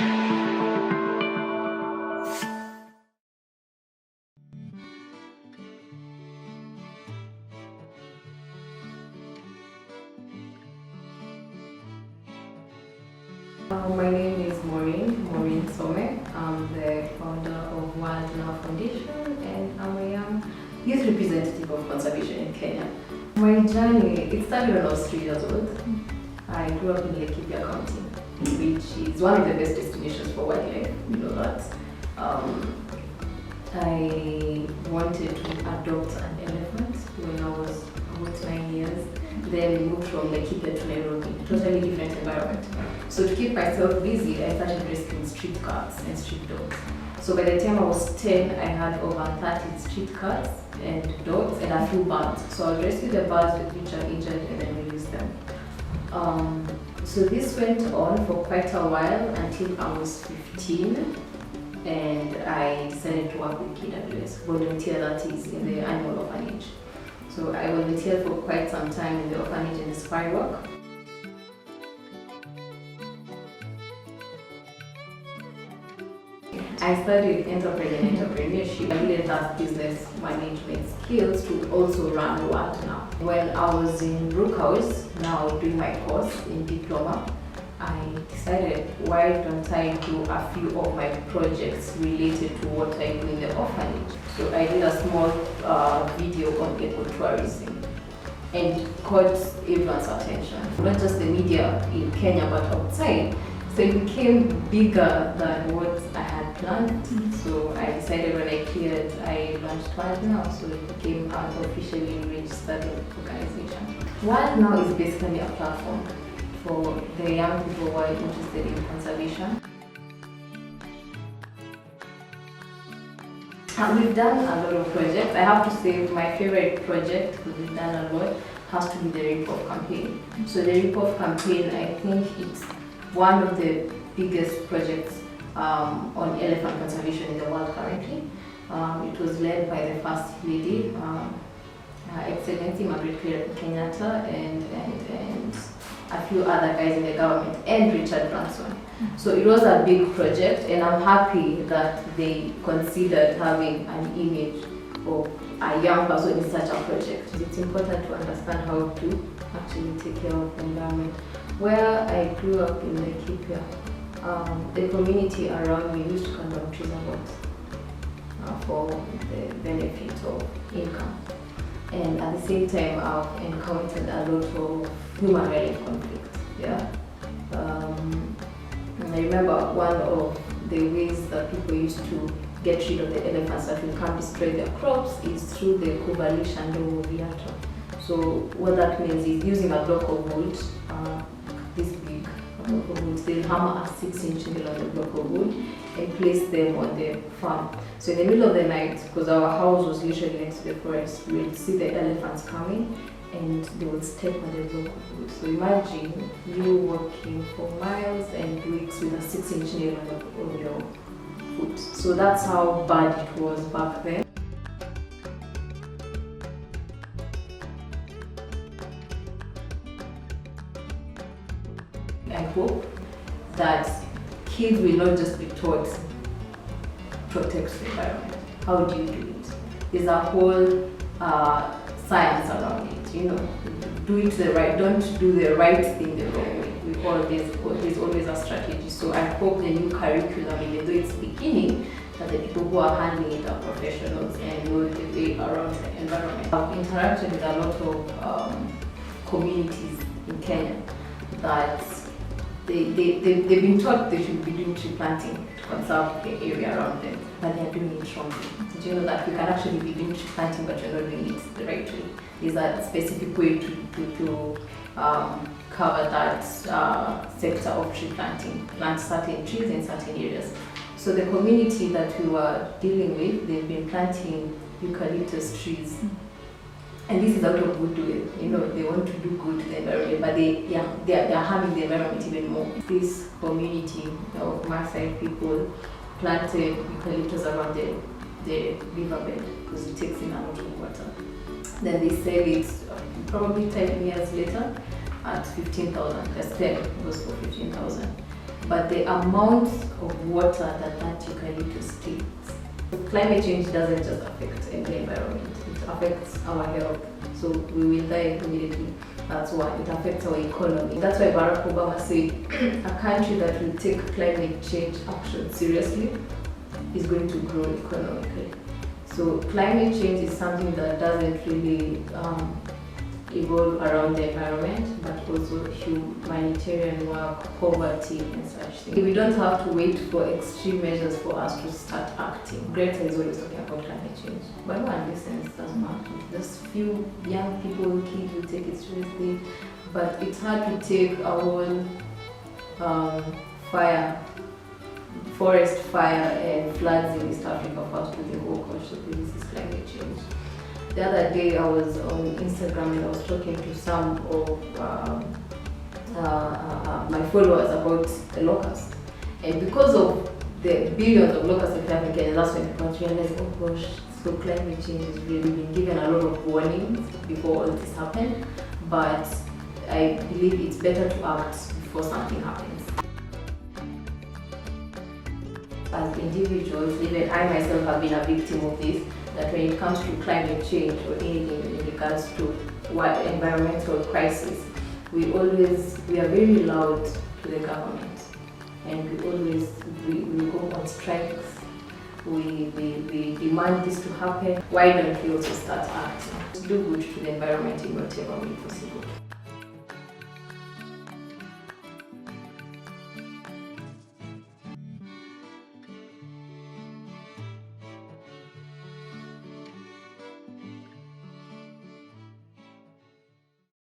My name is Maureen Some. I'm the founder of WildNowFoundation, and I'm a young youth representative of conservation in Kenya. My journey, it started when I was 3 years old. I grew up in Laikipia County, which is one of the best destinations for wildlife, you know that. I wanted to adopt an elephant when I was about 9 years. Then we moved from Laikipia to Nairobi, totally different environment. So to keep myself busy, I started rescuing street cats and street dogs. So by the time I was 10, I had over 30 street cats and dogs and a few birds. So I would rescue the birds which are injured and then release them. So this went on for quite a while until I was 15. And I decided to work with KWS, volunteer, that is, in the animal orphanage. So I volunteered for quite some time in the orphanage and the spy work. I studied entrepreneurship. I needed that business management skills to also run WildNow. When I was in Brookhouse, now doing my course in diploma, I decided, why don't I do a few of my projects related to what I do in the orphanage? So I did a small video on ecotourism, and it caught everyone's attention. Not just the media in Kenya, but outside. So it became bigger than what I had planned. So I decided when I cleared, I launched WildNow, so it became an officially registered organization. WildNow is basically a platform for the young people who are interested in conservation. We've done a lot of projects. I have to say my favorite project, because we've done a lot, has to be the Rip-Off campaign. So the Rip-Off campaign, I think it's one of the biggest projects on elephant conservation in the world currently. It was led by the First Lady, Her Excellency Maureen Kenyatta, and a few other guys in the government, and Richard Branson. So it was a big project, and I'm happy that they considered having an image of a young person in such a project. It's important to understand how to actually take care of the environment. Where I grew up in Laikipia, the community around me used to cut down trees a lot for the benefit of income. And at the same time, I've encountered a lot of human rights conflict. Yeah. I remember one of the ways that people used to get rid of the elephants that will come destroy their crops is through the kubalisha ndogo viatu. So what that means is using a block of wood, this big block of wood, they'll hammer a 6-inch nail on the block of wood and place them on the farm. So in the middle of the night, because our house was usually next to the forest, we would see the elephants coming and they would step on the block of wood. So imagine you walking for miles and weeks with a 6-inch nail on your foot. So that's how bad it was back then. I hope that kids will not just be taught protect the environment. How do you do it? There's a whole science around it. You know, do it the right. Don't do the right thing the wrong way. We call there's always a strategy. So I hope the new curriculum, even though it's beginning, that the people who are handling it are professionals and know the way around the environment. I've interacted with a lot of communities in Kenya that they've been taught they should be doing tree planting to conserve the area around them, but they are doing it wrongly. Did you know that you can actually be doing tree planting but you're not doing it the right way? There's a specific way to cover that sector of tree planting, plant certain trees in certain areas. So the community that we were dealing with, they've been planting eucalyptus trees. And this is out of goodwill, you know, they want to do good to the environment, but they are harming the environment even more. This community of Maasai people planted eucalyptus around the riverbed because it takes in a lot of water. Then they sell it probably 10 years later at 15,000. The stem goes for 15,000. but the amount of water that you can use to stay. Climate change doesn't just affect the environment, it affects our health. So we will die immediately. That's why it affects our economy. That's why Barack Obama said a country that will take climate change action seriously is going to grow economically. So climate change is something that doesn't really evolve around the environment, but also humanitarian work, poverty, and such things. We don't have to wait for extreme measures for us to start acting. Greta is always talking about climate change, but no one listens, doesn't matter. Just few young people, kids will take it seriously, but it's hard to take a whole forest fire and floods in East Africa first to the whole country. This is climate change. The other day I was on Instagram and I was talking to some of my followers about the locusts. And because of the billions of locusts that we have in Kenya, that's when people realized, oh gosh, so climate change is really been given a lot of warnings before all this happened. But I believe it's better to act before something happens. As individuals, even I myself have been a victim of this, that when it comes to climate change or anything in regards to environmental crisis, we are very loud to the government, and we go on strikes, we demand this to happen. Why don't we also start acting to do good to the environment in whatever way possible?